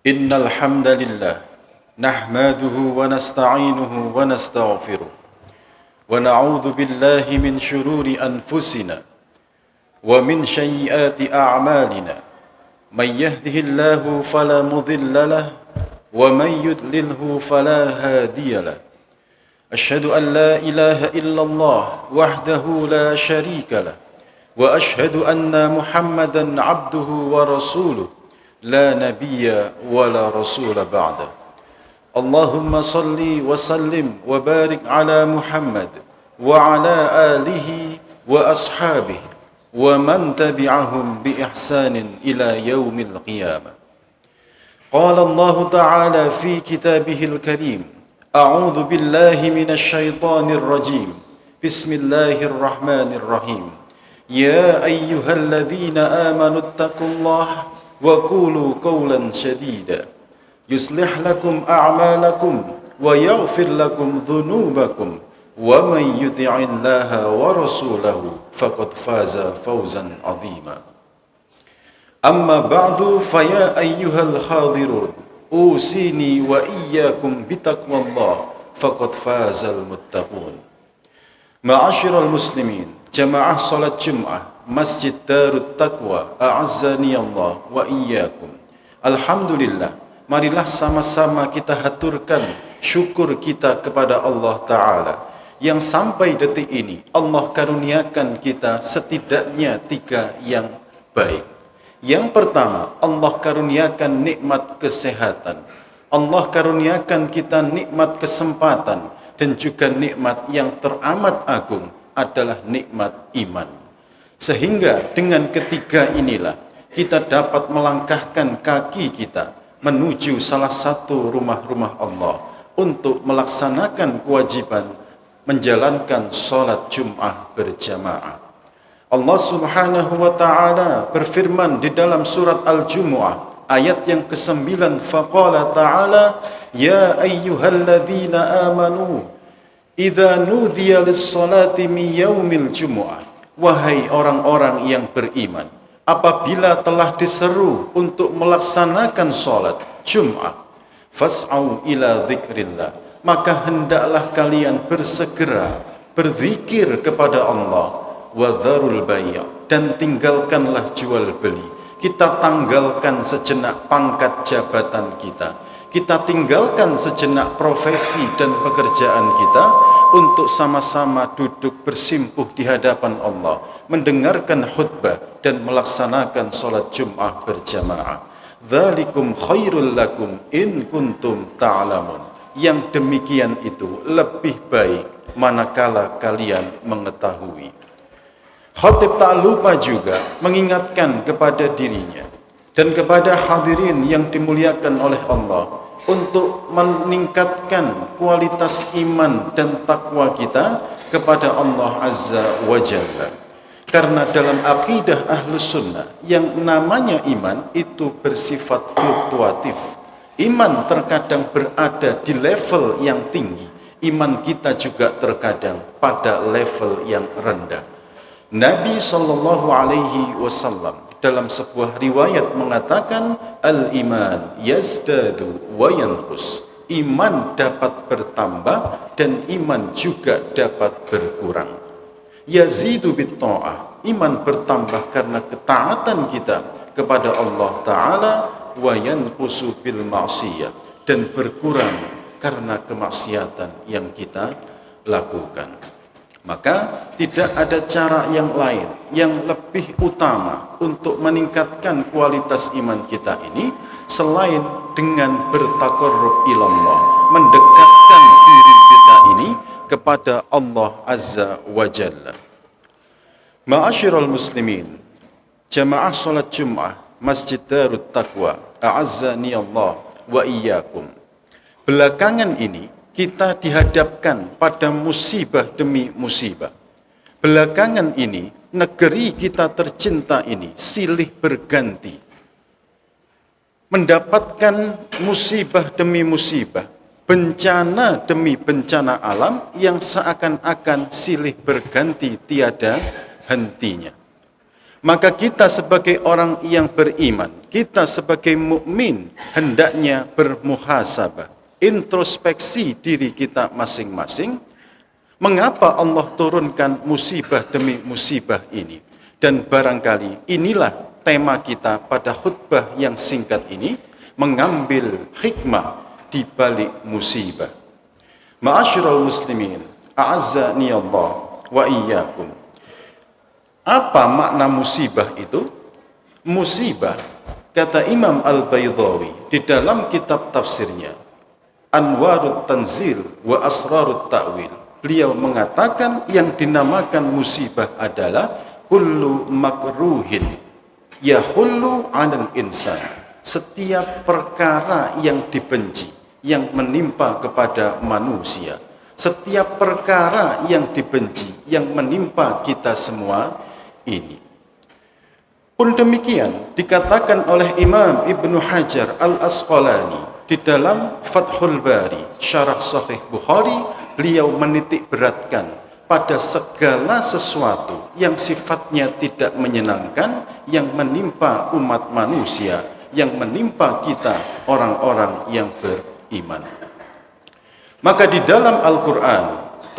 إن الحمد لله نحمده ونستعينه ونستغفره ونعوذ بالله من شرور أنفسنا ومن سيئات أعمالنا من يهده الله فلا مضل له ومن يضلله فلا هادي له أشهد أن لا إله إلا الله وحده لا شريك له وأشهد أن محمدا عبده ورسوله لا نبي ولا رسول بعده اللهم صل وسلم وبارك على محمد وعلى آله وأصحابه ومن تبعهم بإحسان إلى يوم القيامة قال الله تعالى في كتابه الكريم أعوذ بالله من الشيطان الرجيم بسم الله الرحمن الرحيم يا أيها الذين آمنوا اتقوا الله وقولوا قولا سديدا يصلح لكم أعمالكم ويغفر لكم ذنوبكم ومن يطع الله ورسوله فقد فاز فوزا عظيما أما بعد فيا أيها الحاضرون أوصيني وإياكم بتقوى الله فقد فاز المتقون معاشر المسلمين jamaah salat Jumat Masjid Darut Taqwa a'azzani Allah wa iyyakum. Alhamdulillah, marilah sama-sama kita haturkan syukur kita kepada Allah Ta'ala yang sampai detik ini Allah karuniakan kita setidaknya 3 yang baik. Yang pertama, Allah karuniakan nikmat kesehatan, Allah karuniakan kita nikmat kesempatan, dan juga nikmat yang teramat agung adalah nikmat iman. Sehingga dengan ketiga inilah kita dapat melangkahkan kaki kita menuju salah satu rumah-rumah Allah untuk melaksanakan kewajiban menjalankan sholat Jum'ah berjamaah. Allah Subhanahu wa ta'ala berfirman di dalam surat Al-Jumu'ah ayat yang ke-9, faqala ta'ala ya ayyuhalladzina amanu idza nudiya lis-salati min yaumil jumu'ah, wahai orang-orang yang beriman, apabila telah diseru untuk melaksanakan salat Jumat, fas'au ila dzikrillah, maka hendaklah kalian bersegera berzikir kepada Allah, wa dzarul bai', dan tinggalkanlah jual beli. Kita tanggalkan sejenak pangkat jabatan kita, kita tinggalkan sejenak profesi dan pekerjaan kita untuk sama-sama duduk bersimpuh di hadapan Allah, mendengarkan khutbah dan melaksanakan salat Jumat berjamaah. Dzalikum khairul lakum in kuntum ta'lamun. Yang demikian itu lebih baik manakala kalian mengetahui. Khatib tak lupa juga mengingatkan kepada dirinya dan kepada hadirin yang dimuliakan oleh Allah untuk meningkatkan kualitas iman dan takwa kita kepada Allah Azza wa Jalla. Karena dalam akidah Ahlus Sunnah yang namanya iman itu bersifat fluktuatif. Iman terkadang berada di level yang tinggi, iman kita juga terkadang pada level yang rendah. Nabi sallallahu alaihi wasallam dalam sebuah riwayat mengatakan al-iman yazdadu wa yanqus. Iman dapat bertambah dan iman juga dapat berkurang. Yazidu bit ta'ah, iman bertambah karena ketaatan kita kepada Allah Ta'ala, wa yanqusu bil ma'siyah, dan berkurang karena kemaksiatan yang kita lakukan. Maka tidak ada cara yang lain yang lebih utama untuk meningkatkan kualitas iman kita ini selain dengan bertaqarrub ilallah, mendekatkan diri kita ini kepada Allah Azza wa Jalla. Ma'asyiral muslimin, jamaah salat Jumat Masjid Darut Taqwa a'azzani Allah wa iyyakum. Belakangan ini kita dihadapkan pada musibah demi musibah. Belakangan ini, negeri kita tercinta ini silih berganti, mendapatkan musibah demi musibah, bencana demi bencana alam yang seakan-akan silih berganti tiada hentinya. Maka kita sebagai orang yang beriman, kita sebagai mukmin hendaknya bermuhasabah, introspeksi diri kita masing-masing. Mengapa Allah turunkan musibah demi musibah ini? Dan barangkali inilah tema kita pada khutbah yang singkat ini, mengambil hikmah di balik musibah. Ma'asyiral muslimin, a'azzani Allah wa iyyakum. Apa makna musibah itu? Musibah, kata Imam Al-Baydhawi di dalam kitab tafsirnya Anwarut Tanzil wa Asrarut Ta'wil, beliau mengatakan yang dinamakan musibah adalah kullu makruhin yahullu 'alal insan, setiap perkara yang dibenci yang menimpa kepada manusia, setiap perkara yang dibenci yang menimpa kita semua ini. Pun demikian dikatakan oleh Imam Ibnu Hajar Al-Asqalani di dalam Fathul Bari Syarah Sahih Bukhari, beliau menitik beratkan pada segala sesuatu yang sifatnya tidak menyenangkan yang menimpa umat manusia, yang menimpa kita orang-orang yang beriman. Maka di dalam Al-Quran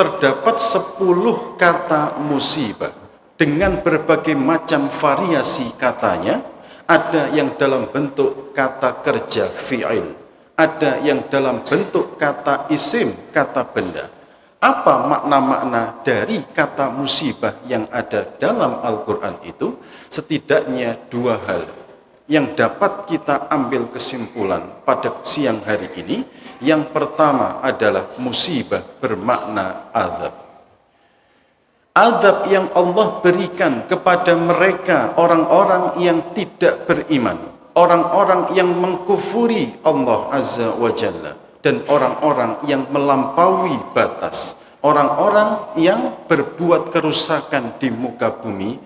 terdapat 10 kata musibah dengan berbagai macam variasi katanya. Ada yang dalam bentuk kata kerja fi'il, ada yang dalam bentuk kata isim, kata benda. Apa makna-makna dari kata musibah yang ada dalam Al-Quran itu? Setidaknya 2 hal yang dapat kita ambil kesimpulan pada siang hari ini. Yang pertama adalah musibah bermakna azab. Azab yang Allah berikan kepada mereka orang-orang yang tidak beriman, orang-orang yang mengkufuri Allah Azza wa Jalla, dan orang-orang yang melampaui batas, orang-orang yang berbuat kerusakan di muka bumi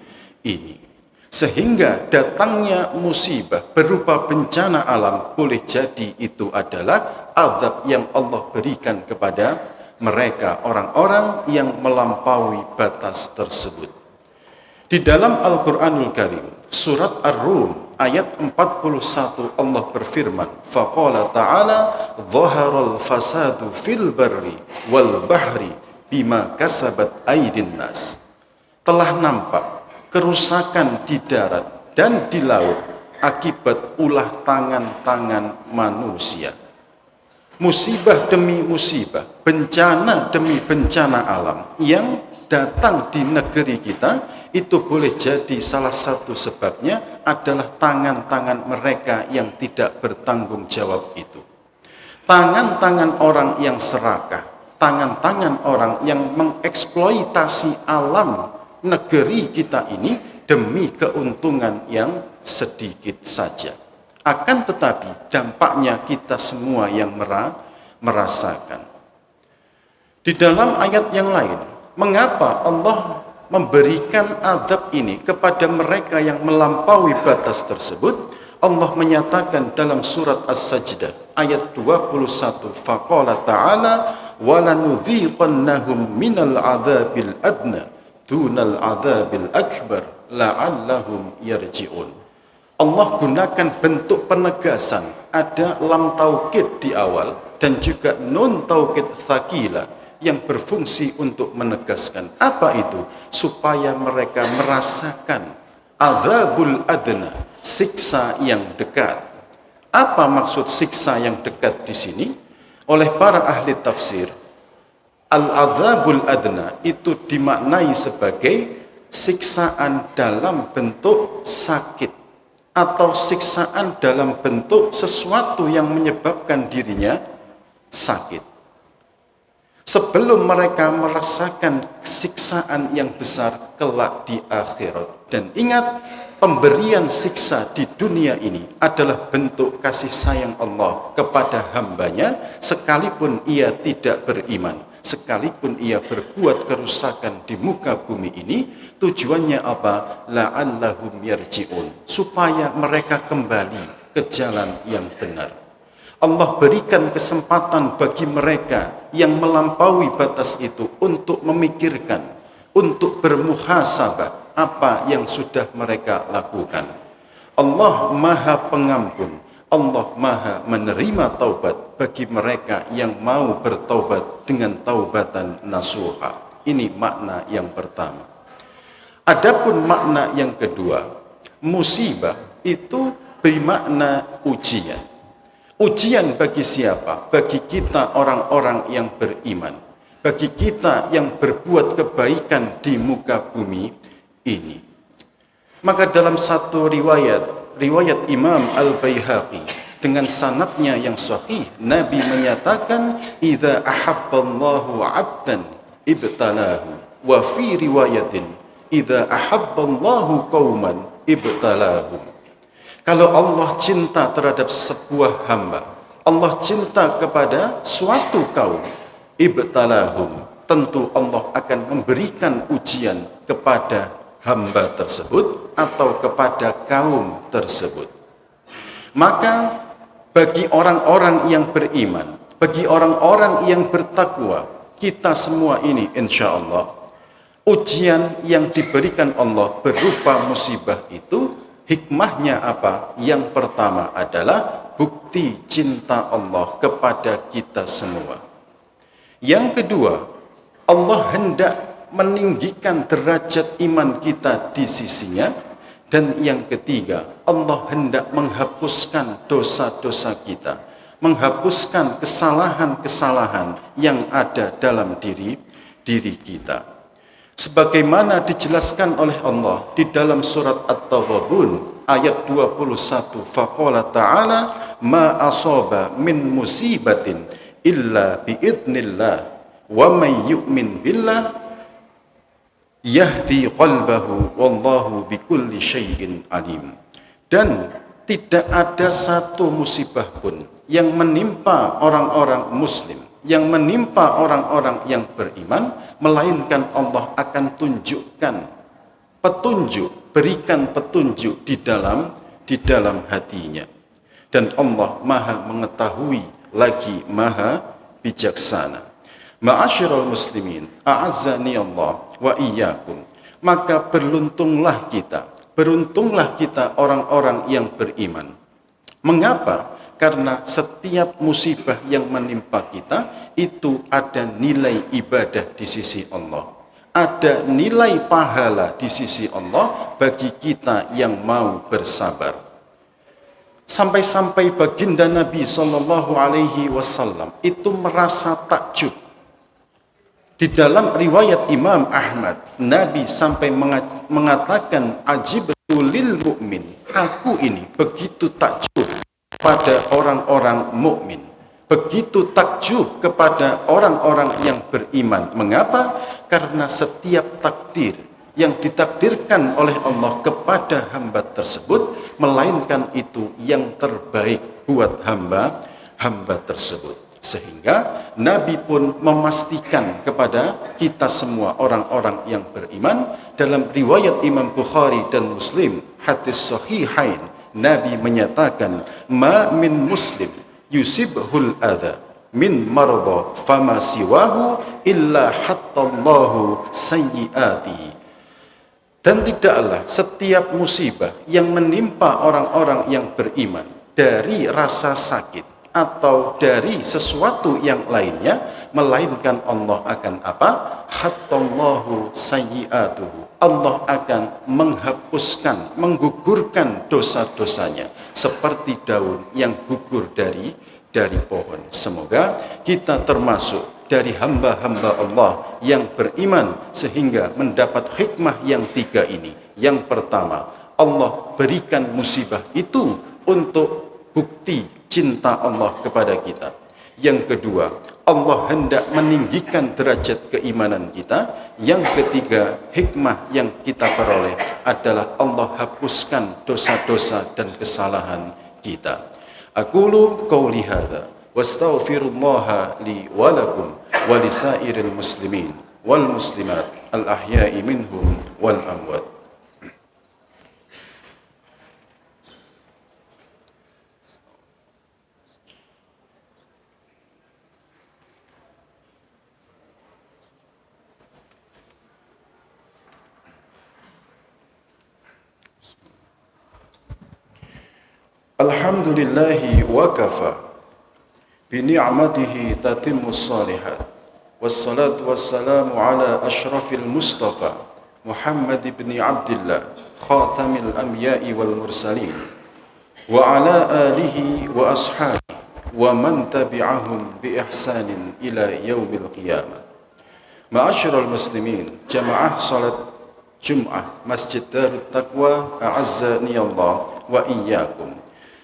ini. Sehingga datangnya musibah berupa bencana alam boleh jadi itu adalah azab yang Allah berikan kepada mereka orang-orang yang melampaui batas tersebut. Di dalam Al-Quranul Karim surat Ar-Rum ayat 41 Allah berfirman, faqala ta'ala dhaharal fasadu fil barri wal bahri bima kasabat aydin nas. Telah nampak kerusakan di darat dan di laut akibat ulah tangan-tangan manusia. Musibah demi musibah, bencana demi bencana alam yang datang di negeri kita, itu boleh jadi salah satu sebabnya adalah tangan-tangan mereka yang tidak bertanggung jawab itu. Tangan-tangan orang yang serakah, tangan-tangan orang yang mengeksploitasi alam negeri kita ini demi keuntungan yang sedikit saja. Akan tetapi dampaknya kita semua yang merasakan. Di dalam ayat yang lain, mengapa Allah memberikan azab ini kepada mereka yang melampaui batas tersebut? Allah menyatakan dalam surat As-Sajdah ayat 21, faqala ta'ala walanudhiqannahum minal adzabil adna dunal adzabil akbar la'allahum yarji'un. Allah gunakan bentuk penegasan, ada lam taukid di awal dan juga nun taukid tsaqila yang berfungsi untuk menegaskan. Apa itu? Supaya mereka merasakan adzabul adna, siksa yang dekat. Apa maksud siksa yang dekat di sini? Oleh para ahli tafsir, al-adzabul adna itu dimaknai sebagai siksaan dalam bentuk sakit atau siksaan dalam bentuk sesuatu yang menyebabkan dirinya sakit. Sebelum mereka merasakan siksaan yang besar kelak di akhirat. Dan ingat, pemberian siksa di dunia ini adalah bentuk kasih sayang Allah kepada hambanya, sekalipun ia tidak beriman, sekalipun ia berbuat kerusakan di muka bumi ini. Tujuannya apa? La'allahum yarji'un, supaya mereka kembali ke jalan yang benar. Allah berikan kesempatan bagi mereka yang melampaui batas itu untuk memikirkan, untuk bermuhasabah, apa yang sudah mereka lakukan. Allah Maha Pengampun, Allah Maha menerima taubat bagi mereka yang mau bertaubat dengan taubatan nasuha. Ini makna yang pertama. Adapun makna yang kedua, musibah itu bermakna ujian. Ujian bagi siapa? Bagi kita orang-orang yang beriman. Bagi kita yang berbuat kebaikan di muka bumi ini. Maka dalam satu riwayat Imam Al-Baihaqi dengan sanadnya yang sahih, Nabi menyatakan, "Idza ahabballahu 'abdan ibtalahu." Wa fi riwayatin, "Idza ahabballahu qauman ibtalahum." Kalau Allah cinta terhadap sebuah hamba, Allah cinta kepada suatu kaum, ibtalahum, tentu Allah akan memberikan ujian kepada hamba tersebut atau kepada kaum tersebut. Maka bagi orang-orang yang beriman, bagi orang-orang yang bertakwa, kita semua ini insya Allah, ujian yang diberikan Allah berupa musibah itu, hikmahnya apa? Yang pertama adalah bukti cinta Allah kepada kita semua. Yang kedua, Allah hendak meninggikan derajat iman kita di sisinya. Dan yang ketiga, Allah hendak menghapuskan dosa-dosa kita, menghapuskan kesalahan-kesalahan yang ada dalam diri kita. Sebagaimana dijelaskan oleh Allah di dalam surat At-Taghabun ayat 21, faqala ta'ala ma asaba min musibatin illa biidznillah wa may yu'min billah yahdi qalbahu wallahu bikulli syai'in alim. Dan tidak ada satu musibah pun yang menimpa orang-orang muslim, yang menimpa orang-orang yang beriman, melainkan Allah akan tunjukkan petunjuk, berikan petunjuk di dalam hatinya. Dan Allah Maha mengetahui lagi Maha bijaksana. Ma'asyiral muslimin, a'azzani Allah wa iyyakum. Maka beruntunglah kita orang-orang yang beriman. Mengapa? Karena setiap musibah yang menimpa kita itu ada nilai ibadah di sisi Allah. Ada nilai pahala di sisi Allah bagi kita yang mau bersabar. Sampai-sampai baginda Nabi Sallallahu Alaihi Wasallam itu merasa takjub. Di dalam riwayat Imam Ahmad, Nabi sampai mengatakan, "Ajibtu lil mu'min." Aku ini begitu takjub pada orang-orang mukmin, begitu takjub kepada orang-orang yang beriman. Mengapa? Karena setiap takdir yang ditakdirkan oleh Allah kepada hamba tersebut, melainkan itu yang terbaik buat hamba tersebut. Sehingga Nabi pun memastikan kepada kita semua orang-orang yang beriman. Dalam riwayat Imam Bukhari dan Muslim, hadis sahihain, Nabi menyatakan, "Ma min muslim yusibhul adha min marada fama siwahu illa hattallahu sayyiati." Dan tidaklah setiap musibah yang menimpa orang-orang yang beriman dari rasa sakit atau dari sesuatu yang lainnya, melainkan Allah akan apa? Hattallahu sayyi'atuhu. Allah akan menghapuskan, menggugurkan dosa-dosanya seperti daun yang gugur dari pohon. Semoga kita termasuk dari hamba-hamba Allah yang beriman sehingga mendapat hikmah yang tiga ini. Yang pertama, Allah berikan musibah itu untuk bukti cinta Allah kepada kita. Yang kedua, Allah hendak meninggikan derajat keimanan kita. Yang ketiga, hikmah yang kita peroleh adalah Allah hapuskan dosa-dosa dan kesalahan kita. Aqulu qauli hadza wastaghfirullaha li wa lakum wa lisairil muslimin wal muslimat al ahya'i minhum wal amwat. Alhamdulillahi wa kafa bi ni'matihi tatimmus shalihat wassalatu wassalamu ala asyrafil mustafa Muhammad ibn Abdillah khatamil anbiya'i wal mursalin wa ala alihi wa ashabihi wa man tabi'ahum bi ihsanin ila yaumil qiyamah. Ma'asyiral muslimin, jamaah salat Jum'ah Masjid Darut Taqwa, a'azzani Allah wa iyyakum.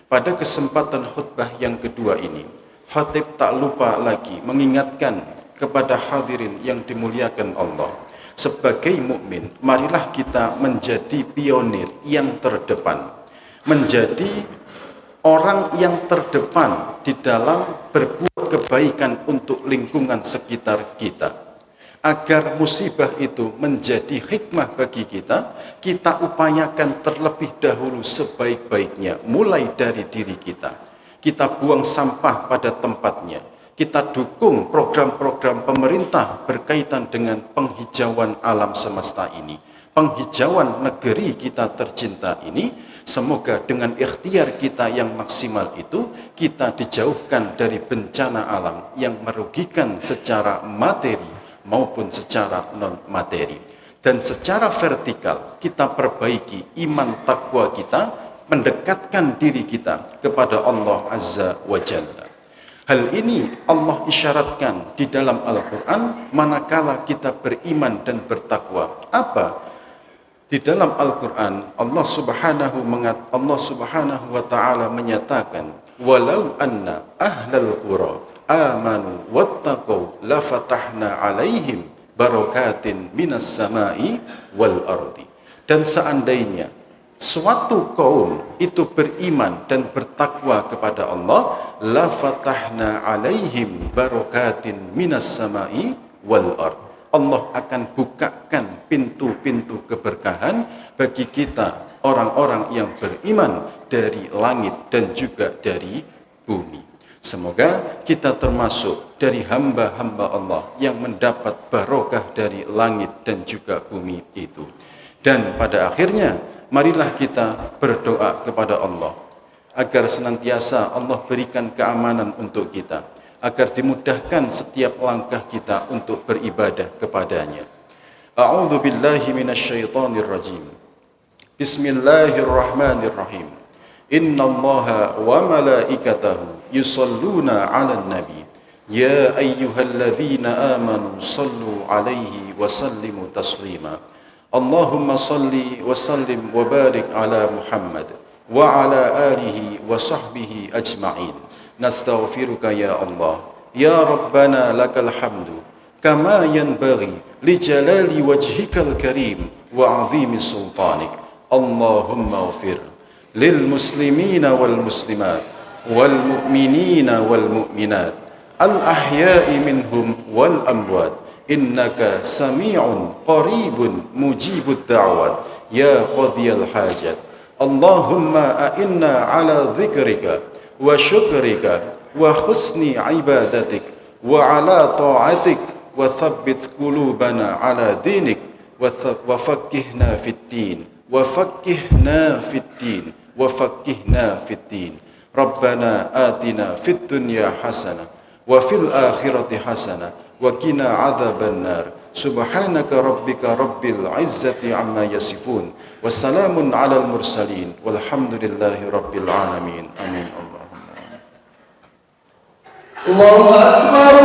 Pada kesempatan khutbah yang kedua ini, khatib tak lupa lagi mengingatkan kepada hadirin yang dimuliakan Allah. Sebagai mukmin, marilah kita menjadi pionir yang terdepan, menjadi orang yang terdepan di dalam berbuat kebaikan untuk lingkungan sekitar kita. Agar musibah itu menjadi hikmah bagi kita, kita upayakan terlebih dahulu sebaik-baiknya, mulai dari diri kita. Kita buang sampah pada tempatnya. Kita dukung program-program pemerintah berkaitan dengan penghijauan alam semesta ini, penghijauan negeri kita tercinta ini. Semoga dengan ikhtiar kita yang maksimal itu, kita dijauhkan dari bencana alam yang merugikan secara materi maupun secara non-materi. Dan secara vertikal kita perbaiki iman takwa kita, mendekatkan diri kita kepada Allah Azza wa Jalla. Hal ini Allah isyaratkan di dalam Al-Quran manakala kita beriman dan bertakwa. Apa? Di dalam Al-Quran Allah Subhanahu wa ta'ala menyatakan, walau anna ahlal qura amanu wattaqau lafatahna alaihim barakatin minas samai wal ardi. Dan seandainya suatu kaum itu beriman dan bertakwa kepada Allah, lafatahna alaihim barakatin minas samai wal ardi. Allah akan bukakan pintu-pintu keberkahan bagi kita orang-orang yang beriman dari langit dan juga dari bumi. Semoga kita termasuk dari hamba-hamba Allah yang mendapat barokah dari langit dan juga bumi itu. Dan pada akhirnya, marilah kita berdoa kepada Allah agar senantiasa Allah berikan keamanan untuk kita, agar dimudahkan setiap langkah kita untuk beribadah kepadanya. A'udzu billahi minasyaitonir rajim. Bismillahirrahmanirrahim. Innallaha wa malaikatahu yusalluna 'alan nabi. Ya ayyuhalladzina amanu sallu 'alaihi wa sallimu taslima. Allahumma salli wa sallim wa barik 'ala Muhammad wa 'ala alihi wa sahbihi ajma'in. Nastaghfiruka ya Allah. Ya Rabbana lakal hamdu kama yanbaghi li jalali wajhikal karim wa 'azimi sultanik. Allahumma ighfir lil muslimina wal muslimat wal mu'minina wal mu'minat al ahya'i minhum wal amwat innaka sami'un qaribun mujibud da'wat ya qadiyal hajat. Allahumma a'inna ala dhikrika wa syukrika wa husni ibadatik wa ala ta'atik wa thabbit qulubana ala dinik wa faqqihna fid din wa faqqihna fid din wa faqqihna fid din. Rabbana atina fid dunya hasanah wa fil akhirati hasanah wa qina adzaban nar. Subhanaka rabbika rabbil izzati amma yasifun. Wassalamun alal mursalin walhamdulillahi rabbil alamin. Amin. Allahumma Allahu akbar.